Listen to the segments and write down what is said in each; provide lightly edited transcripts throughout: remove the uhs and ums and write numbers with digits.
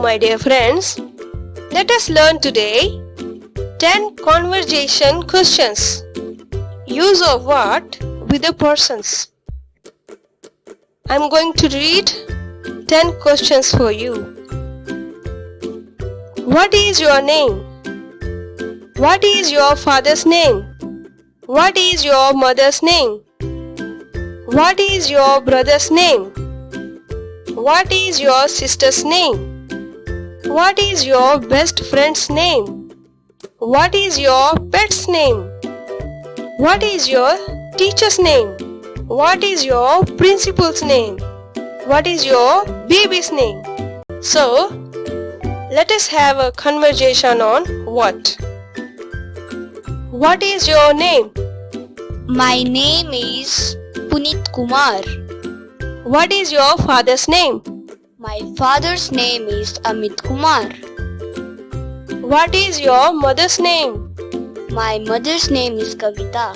my dear friends. Let us learn today 10 conversation questions. Use of what with the persons. I am going to read 10 questions for you. What is your name? What is your father's name? What is your mother's name? What is your brother's name? What is your sister's name? What is your best friend's name? What is your pet's name? What is your teacher's name? What is your principal's name? What is your baby's name? So, let us have a conversation on what. What is your name? My name is Punit Kumar. What is your father's name? My father's name is Amit Kumar. What is your mother's name? My mother's name is Kavita.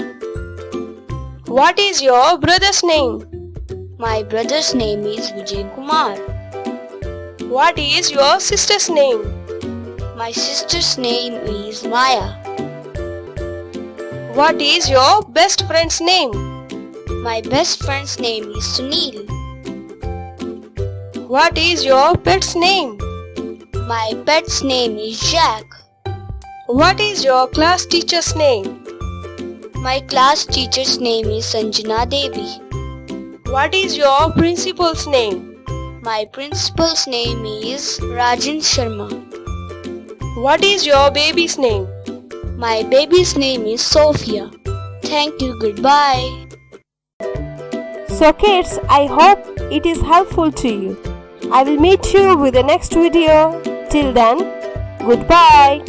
What is your brother's name? My brother's name is Vijay Kumar. What is your sister's name? My sister's name is Maya. What is your best friend's name? My best friend's name is Sunil. What is your pet's name? My pet's name is Jack. What is your class teacher's name? My class teacher's name is Sanjana Devi. What is your principal's name? My principal's name is Rajan Sharma. What is your baby's name? My baby's name is Sophia. Thank you. Goodbye. So kids, I hope it is helpful to you. I will meet you with the next video. Till then, goodbye.